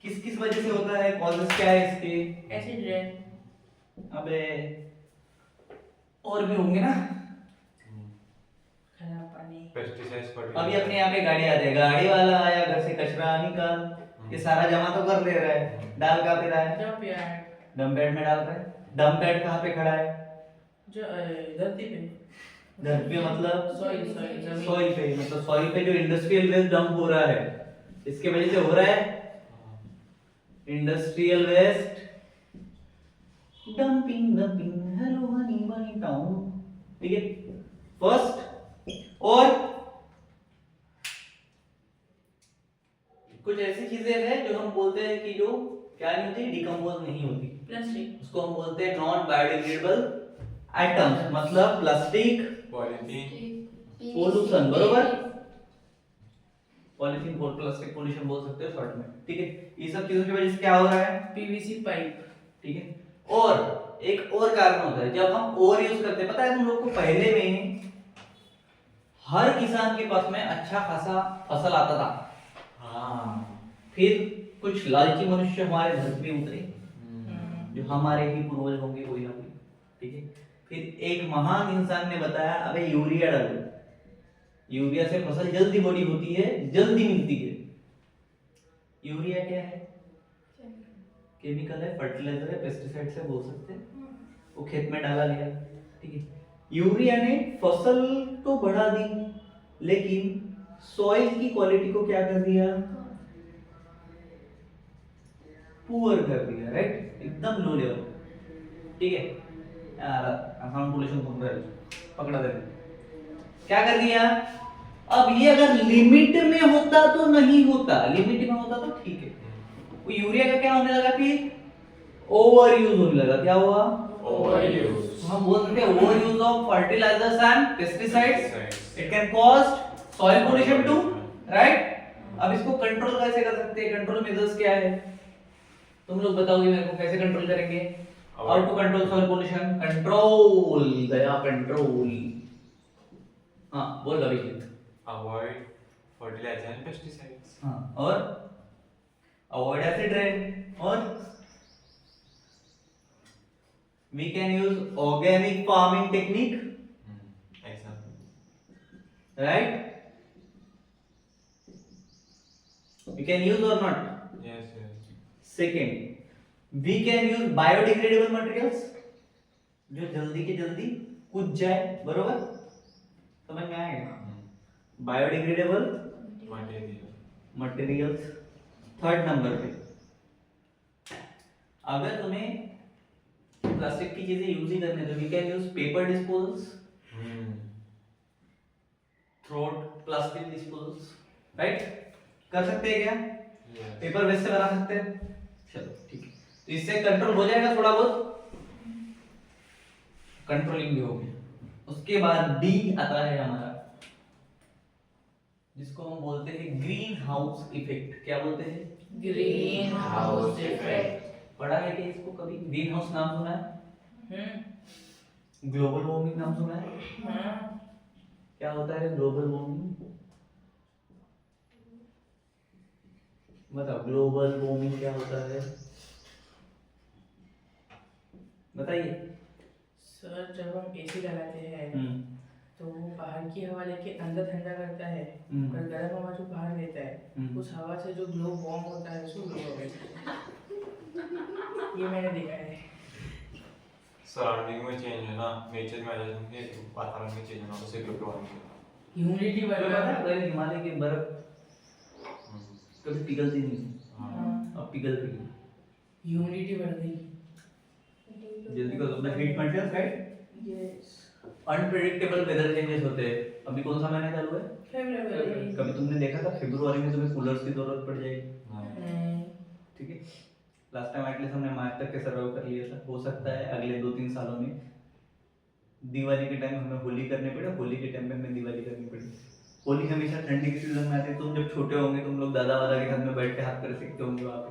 किस किस वजह से होता है? कॉजेस क्या है इसके? Acid rain. अबे और भी होंगे ना। खराब पानी। पेस्टिसाइड्स। अभी अपने यहाँ पे गाड़ी आती है, गाड़ी वाला आया घर से कचरा निकाल, ये सारा जमा तो कर ले रहा है, डाल कहाँ पे रहा है? Dump yard. डंप यार्ड में डाल रहा है। डंप यार्ड कहाँ पे खड़ा है? जो धरती पे। धरती पे मतलब सॉइल जमीन। सॉइल पे, मतलब सॉइल पे जो इंडस्ट्रियल वेस्ट डंप हो रहा है, इसके वजह से हो रहा है industrial waste dumping. Hello honey bunny town. ठीक है, फर्स्ट। और कुछ ऐसी चीजें हैं जो हम बोलते हैं कि जो क्या नहीं होती, डिकम्पोज नहीं होती, प्लास्टिक। उसको हम बोलते हैं नॉन बायोडिग्रेडेबल आइटम्स, मतलब प्लास्टिक, पॉलीथीन। पोल्यूशन। बरोबर, पॉलीथीन बोल, प्लास्टिक पोल्यूशन बोल सकते हो शॉर्ट में। ठीक है, ये सब चीजों की वजह से क्या हो रहा है? PVC pipe. ठीक है, और एक और कारण होता है जब हम ओवर यूज करते हैं। पता है तुम लोग को, पहले में हर किसान के पास में अच्छा खासा फसल आता था, फिर कुछ लालची मनुष्य हमारे धरती पे उतरे जो हमारे ही पूर्वज होंगे कोई ना कोई। ठीक है, फिर एक महान इंसान ने बताया अबे यूरिया डालो, यूरिया से फसल जल्दी बड़ी होती है, जल्दी मिलती है। यूरिया क्या है? केमिकल है, फर्टिलाइजर है, पेस्टिसाइड से बोल सकते हैं। वो खेत में डाला गया। ठीक है, यूरिया ने फसल तो बढ़ा दी लेकिन सॉइल की क्वालिटी को क्या कर दिया? पुअर कर दिया, राइट? एकदम लो लेवल। ठीक है, हम पोल्यूशन बोल रहे हैं, पकड़ा दे। क्या कर दिया? अब ये अगर लिमिट में होता तो नहीं होता, लिमिट में होता तो ठीक है। वो यूरिया का क्या होने लगा? फिर ओवर यूज होने लगा। क्या हुआ? Over use. हम बोल सकते हैं over use of fertilisers and pesticides, it can cause soil pollution too, right? अब इसको कंट्रोल कैसे कर सकते हैं? कंट्रोल मेजर्स क्या है? तुम लोग बताओगे मेरे को, कैसे कंट्रोल करेंगे? How to control soil pollution? Control गया, कंट्रोल। हाँ बोल Abhishek. Avoid fertiliser and pesticides. हाँ, और अवॉइड एसिड रेन, और we can use organic farming technique, right? We can use or not? Yes yes second, we can use biodegradable materials, जो जल्दी के जल्दी कुछ जाए, बरोबर, समझ में आएगा, biodegradable material materials. Third number पे, अगर तुम्हें प्लास्टिक की चीजें यूज ही करने तो we can use paper disposals, थ्रोट प्लास्टिक डिस्पोजल्स, राइट, कर सकते हैं क्या, यस पेपर वेस्ट से बना सकते हैं, चलो ठीक है, तो इससे कंट्रोल हो जाएगा थोड़ा बहुत, कंट्रोलिंग भी होगी। उसके बाद डी आता है हमारा, जिसको हम बोलते हैं ग्रीन हाउस इफेक्ट। क्या बोलते हैं, ग्रीन हाउस इफेक्ट। पढ़ा है कि इसको कभी, ग्रीन हाउस नाम सुना है, हम्म। ग्लोबल वार्मिंग नाम सुना है, हाँ। क्या होता है ग्लोबल वार्मिंग, बताओ ग्लोबल वार्मिंग क्या होता है, बताइए। सर जब हम एसी लगाते हैं तो वो बाहर की हवा लेके अंदर ठंडा करता है, और गर्म हवा जो बाहर देता है उस हवा से जो ग्लो वार्म होता है उसको ग्लोबल कहते हैं। ये मैंने देखा है। सराउंडिंग में चेंज है ना, नेचर में आ जाता है, वातावरण में चेंज होना, उसे ग्लोबल वार्मिंग होता ह्यूमिडिटी बढ़ पता रहा है है। अगर हिमालय की बर्फ है। कभी पिघलती नहीं, हाँ अब पिघल रही है, ह्यूमिडिटी बढ़ गई। जल्दी because of the heat materials, right. Yes. Unpredictable weather changes होते हैं। अभी कौन सा महीना चालू है, फेब्रुअरी। कभी तुमने देखा था फरवरी में तुम्हें कूलर्स की जरूरत पड़ जाएगी, हम्म। ठीक है। लास्ट टाइम एटलीस्ट हमने मार्च तक के सर्वाइव कर लिया था, हो सकता है अगले 2-3 सालों में दिवाली के टाइम हमें होली करने पड़े, होली के टाइम पे हमें दिवाली करनी पड़े। होली हमेशा ठंडी के सीजन में आती है, तुम जब छोटे होंगे तुम लोग दादा वादा के साथ में बैठ के हाथ कर सकते होंगे वहाँ पे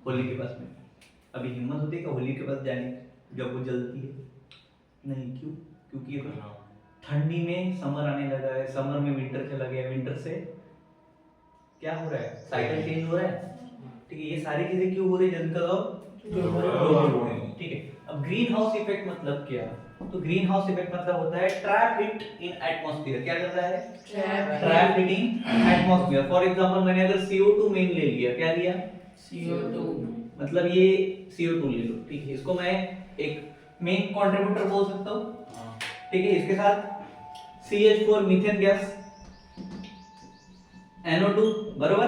होली के पास में। अभी हिम्मत होती है कि होली के पास जाने की जब वो जलती है, नहीं, क्यों, क्योंकि अभी ठंडी में समर आने लगा है, समर में विंटर चला गया, विंटर से क्या हो रहा है, साइकिल चेंज हो रहा है, ठीक है। ये सारी चीजें क्यों हो रही है, जनता, ठीक है। अब ग्रीन हाउस इफेक्ट मतलब क्या, तो ग्रीन हाउस इफेक्ट मतलब होता है ट्रैप हीट इन एटमॉस्फेयर। क्या करता है, trap heat in atmosphere. For example मैंने अगर CO2 मेन ले लिया, क्या लिया, CO2 मतलब ये CO2 ले लो, ठीक है। इसको मैं एक मेन कंट्रीब्यूटर बोल सकता हूँ, ठीक है। इसके साथ CH4 मीथेन गैस, NO2 बरोबर,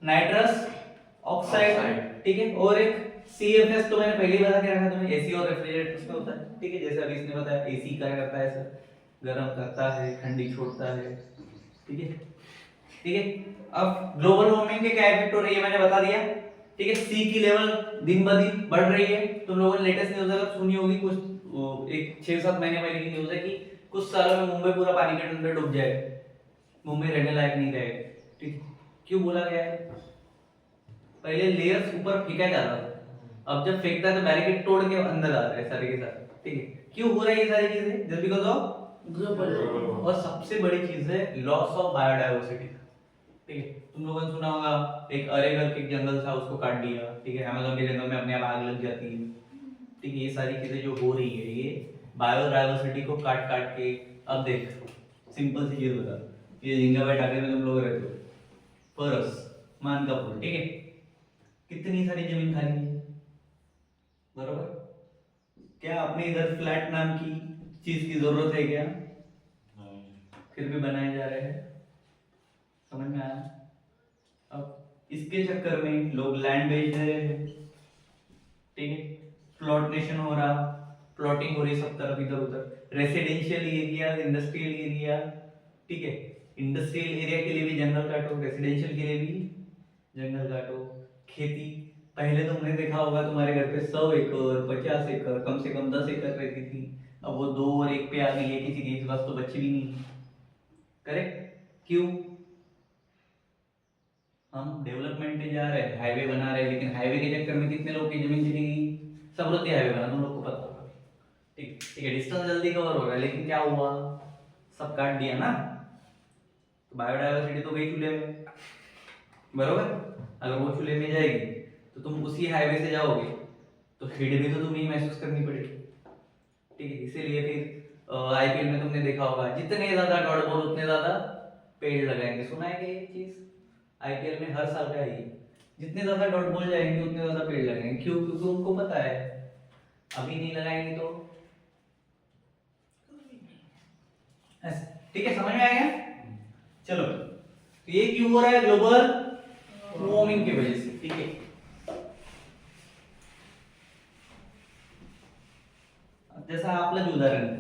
नाइट्रस ऑक्साइड, ठीक है, और एक CFS तो मैंने पहले ही बता के रखा तुम्हें, AC और रेफ्रिजरेटर उसमें होता है, ठीक है। जैसे अभी इसने बताया AC क्या करता है सर, गर्म करता है, ठंडी छोड़ता है, ठीक है, ठीक है। अब ग्लोबल वार्मिंग के क्या इफेक्ट हो रही है मैंने बता दिया, ठीक है। सी की लेवल दिन ब दिन बढ़ रही है। तुम लोगों ने लेटेस्ट न्यूज़ अगर सुनी होगी, कुछ एक 6-7 महीने पहले की न्यूज़ है कि कुछ सालों में मुंबई पूरा पानी के अंदर डूब जाएगा, मुंबई रहने लायक नहीं रहेगा, ठीक है। क्यों बोला गया है, पहले लेयर्स ऊपर फेंका जाता था, अब जब फेंकता है तो बैरिकेड तोड़ के अंदर आ रहा है सारे के सारे, ठीक है। क्यों हो रहा है ये सारी चीजें, जस्ट बिकॉज़ ऑफ ग्लोबल। और सबसे बड़ी चीज है लॉस ऑफ बायोडायवर्सिटी, ठीक है। तुम लोगों ने सुना होगा एक अरेगर के जंगल था, उसको काट दिया, ठीक है। अमेज़न के जंगल में अपने आप आग लग जाती है, ठीक है। ये सारी चीजें जो हो रही है ये बायोडायवर्सिटी को काट काट के। अब देख सिंपल सी चीज बता, ये जिंगाबाई ठाकरे में तुम लोग रहते हो, परस मानकापुर, ठीक है, कितनी सारी जमीन खाली है, बरोबर। क्या अपने इधर फ्लैट नाम की चीज की जरूरत है क्या, फिर भी बनाए जा रहे हैं, समझ में आया। अब इसके चक्कर में लोग लैंड बेच रहे हैं, ठीक है। प्लॉट नेशन हो रहा, प्लॉटिंग हो रही सब तरफ इधर उधर, रेसिडेंशियल एरिया, इंडस्ट्रियल एरिया, ठीक है। इंडस्ट्रियल एरिया के लिए भी जंगल काटो, रेसिडेंशियल के लिए भी जंगल काटो। खेती, पहले तुमने देखा होगा तुम्हारे घर पे 100 एकड़ 50 एकड़ कम से कम 10 एकड़ रहती थी, अब वो 2 और 1 पे आ गई है, किसी के पास तो बच्चे भी नहीं, करेक्ट। क्यों, हम डेवलपमेंट पे जा रहे हैं, हाईवे बना रहे हैं, लेकिन हाईवे के चक्कर में कितने लोग की जमीन चली गई, समृद्धि हाईवे बना, तुम लोग को पता होगा, ठीक ठीक है। डिस्टेंस जल्दी कवर हो रहा है, लेकिन क्या हुआ, सब काट दिया ना, तो बायोडायवर्सिटी तो गई चूल्हे में, बरोबर। अगर वो चूल्हे में जाएगी तो तुम उसी हाईवे से जाओगे तो हीट भी तो तुम्हें ही महसूस करनी पड़ेगी, ठीक है। इसीलिए फिर IPL में तुमने देखा होगा जितने ज्यादा डॉट बॉल उतने ज्यादा पेड़ लगाएंगे, सुना है कि ये चीज IPL में हर साल का है ये, जितने ज्यादा डॉट बॉल जाएंगे उतने ज्यादा पेड़ लगेंगे। क्यों? क्योंकि उनको पता है अभी नहीं लगाएंगे तो ऐसे। ठीक है, समझ में आ गया? चलो, तो ये क्यों हो रहा है? ग्लोबल वार्मिंग की वजह से। ठीक है, जसं आपलं जे उदाहरण आहे,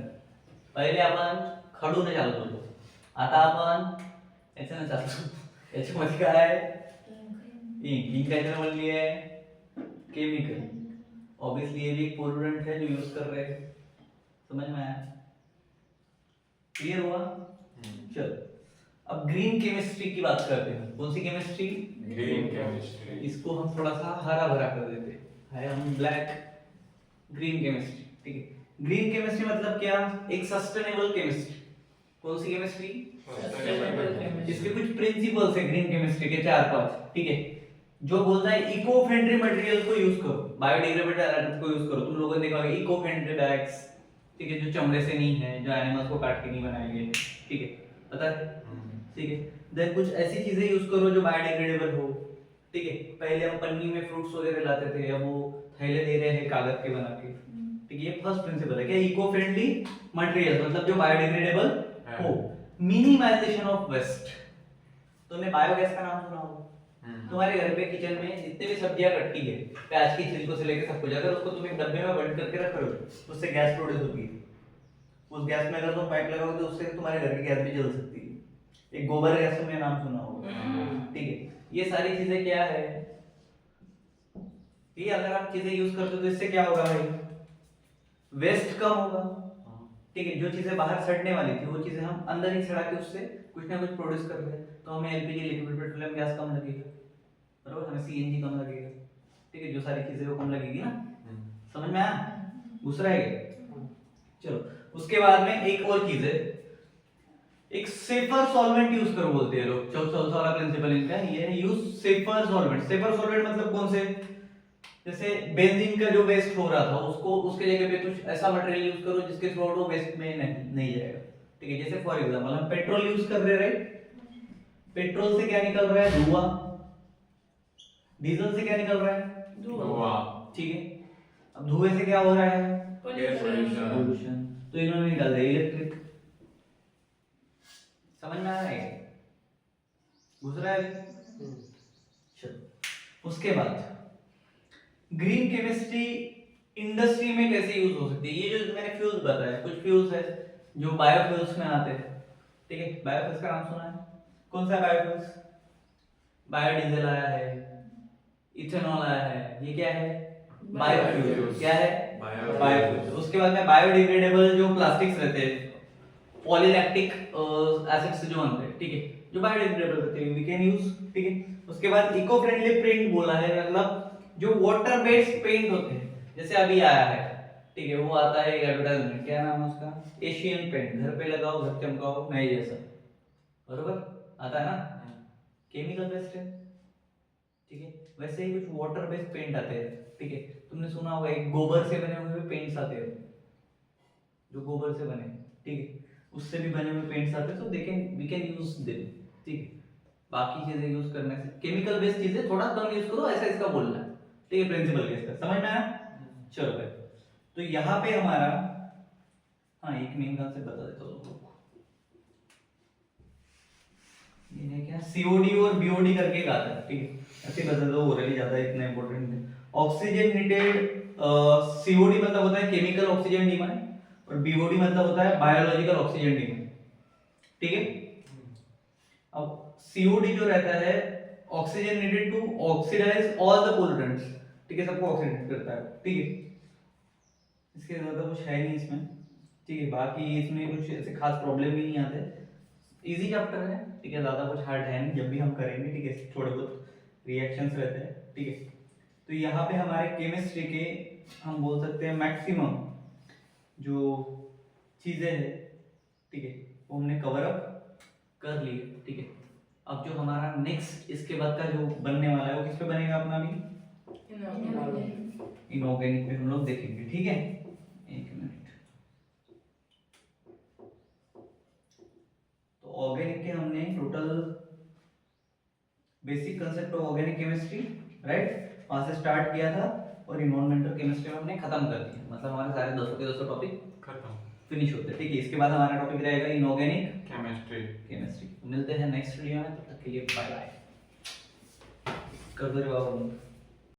पहिले आपण खडूने चालत होतो, आता आपण याच्याने चालतो। याच्यामध्ये काय आहे? इंक काहीतरी बनली है केमिकल, ऑब्वियसली ये भी एक पोल्यूटेंट है जो यूज कर रहे हैं। समझ में आया? क्लियर हुआ? चलो, अब ग्रीन केमिस्ट्री की बात करते हैं। कौन सी केमिस्ट्री? Green chemistry. इसको हम थोड़ा सा हरा भरा कर देते हैं, हम ब्लैक ग्रीन केमिस्ट्री। ठीक है, ग्रीन केमिस्ट्री मतलब क्या? एक सस्टेनेबल केमिस्ट्री। कौन सी केमिस्ट्री? इसके कुछ प्रिंसिपल्स है ग्रीन केमिस्ट्री के 4-5। ठीक है, जो बोलता है इको फ्रेंडली मटेरियल को यूज करो, बायोडिग्रेडेबल एलिमेंट को यूज करो। तुम लोगों ने देखा होगा इको फ्रेंडली बैग्स, ठीक है, जो चमड़े से नहीं है, जो एनिमल्स को काट के नहीं बनाए गए। ठीक है, पता है? ठीक है, देन कुछ ऐसी चीजें यूज करो जो बायोडिग्रेडेबल हो। ठीक है, पहले हम पन्नी में फ्रूट्स वगैरह लाते थे, अब वो थैले दे रहे हैं कागज के बना के। ठीक है, ये फर्स्ट प्रिंसिपल है क्या? इको फ्रेंडली मटेरियल मतलब जो बायोडिग्रेडेबल हो। Minimisation of waste. तुमने बायोगैस का नाम सुना होगा? तुम्हारे घर पे किचन में जितने भी सब्जियां कटती है, प्याज की छिलकों से लेकर सब कुछ, अगर उसको तुम एक डब्बे में बंद करके रख रहे उससे गैस प्रोड्यूस होती है। उस गैस में अगर तुम पाइप लगाओगे तो उससे तुम्हारे घर की गैस भी जल सकती है। एक गोबर गैस तुमने नाम सुना होगा। ठीक है, ये सारी चीजें क्या है? ये अगर आप चीजें यूज करते हो तो इससे क्या होगा भाई? वेस्ट कम होगा। ठीक है, जो चीजें बाहर सड़ने वाली थी वो चीजें हम अंदर ही सड़ा के उससे कुछ ना कुछ प्रोड्यूस कर रहे हैं, तो हमें एलपीजी लिक्विड पेट्रोलियम गैस कम लगेगा, बराबर? हमें सीएनजी कम लगेगा। ठीक है, जो सारी चीजें वो कम लगेगी ना। समझ में आया? दूसरा है चलो, उसके बाद में एक और चीज है, एक सेफर सॉल्वेंट यूज करो बोलते हैं लोग। चौथा वाला प्रिंसिपल इनका ये है, use safer solvent. Safer solvent मतलब कौन से? जैसे बेंजीन का जो वेस्ट हो रहा था उसको, उसके जगह पे कुछ ऐसा मटेरियल यूज करो जिसके थ्रू वो वेस्ट में नहीं जाएगा। ठीक है, जैसे फॉर एग्जांपल हम पेट्रोल यूज कर रहे हैं, पेट्रोल से क्या निकल रहा है? धुआं। डीजल से क्या निकल रहा है? धुआं। ठीक है, अब धुएं से क्या हो रहा है? पोल्यूशन। तो इन्होंने निकाल दिया इलेक्ट्रिक। समझ में आ रहा है? घुस रहा है? चलो, उसके बाद ग्रीन केमिस्ट्री इंडस्ट्री में कैसे यूज हो सकती है? ये जो मैंने फ्यूल्स बताया, कुछ फ्यूल्स है जो बायोफ्यूल्स में आते हैं। ठीक है, बायोफ्यूल्स का नाम सुना है? कौन सा बायोफ्यूल्स? बायोडीजल आया है, इथेनॉल आया है, ये क्या है? बायोफ्यूल। क्या है? बायोफ्यूल। उसके बाद में बायोडिग्रेडेबल जो प्लास्टिक्स रहते हैं, पॉलीलैक्टिक एसिड्स जो बनते हैं, ठीक है, जो बायोडिग्रेडेबल रहते हैं, वी कैन यूज। ठीक है, उसके बाद इको फ्रेंडली पेंट बोला है, मतलब जो वाटर बेस्ड पेंट होते हैं, जैसे अभी आया है, ठीक है, वो आता है एडवर्टाइजमेंट, क्या नाम है उसका? एशियन पेंट, घर पे लगाओ घर चमकाओ नए जैसा, बरोबर? आता है ना, केमिकल बेस्ड है। ठीक है, वैसे ही कुछ वाटर बेस्ड पेंट आते हैं। ठीक है, तुमने सुना होगा एक गोबर से बने हुए पेंट्स आते हैं, जो गोबर से बने, ठीक है, उससे भी बने हुए पेंट्स आते हैं, तो they can we can use them. ठीक है, बाकी चीजें यूज करने से, केमिकल बेस्ड चीजें थोड़ा कम यूज करो, ऐसा इसका बोलना है। ठीक है, प्रिंसिपल के इसका समझ में आया? चलो भाई, तो यहाँ पे हमारा, हाँ एक मेन कॉन्सेप्ट बता देता हूँ तुमको। ये है क्या? सीओडी और बीओडी करके एक आता है। ठीक है, ऐसे बदल दो, ओरली ज्यादा इतना इंपॉर्टेंट है। ऑक्सीजनेटेड सीओडी मतलब होता है केमिकल ऑक्सीजन डिमांड, और बीओडी मतलब होता है बायोलॉजिकल ऑक्सीजन डिमांड। ठीक है, अब सीओडी जो रहता है, oxygen needed to oxidise all the pollutants. ठीक है, सबको ऑक्सीडेट करता है। ठीक है, इसके ज्यादा कुछ है नहीं इसमें। ठीक है, बाकी इसमें कुछ ऐसे खास प्रॉब्लम भी नहीं आते, इजी चैप्टर है। ठीक है, ज्यादा कुछ हार्ड है नहीं, जब भी हम करेंगे, ठीक है, थोड़े बहुत रिएक्शंस रहते हैं। ठीक है, तो यहाँ पे हमारे केमिस्ट्री के हम बोल सकते हैं मैक्सिमम जो चीजें हैं, ठीक है, वो हमने कवर अप कर लिए। ठीक है, अब जो हमारा नेक्स्ट इसके बाद का जो बनने वाला है वो किस पे बनेगा अपना? भी इनऑर्गेनिक पे हम लोग देखेंगे। ठीक है, एक मिनट। तो ऑर्गेनिक के हमने total basic concept of organic chemistry right, वहाँ से स्टार्ट किया था और इन्वायरमेंटल केमिस्ट्री में हमने खत्म कर दिया, मतलब हमारे सारे 200 के 200 टॉपिक खत्म। फिनिश होते हैं। ठीक है, इसके बाद हमारा टॉपिक रहेगा इनऑर्गेनिक केमिस्ट्री। मिलते हैं नेक्स्ट वीडियो में, तब तक के लिए बाय बाय। कर दो जवाब।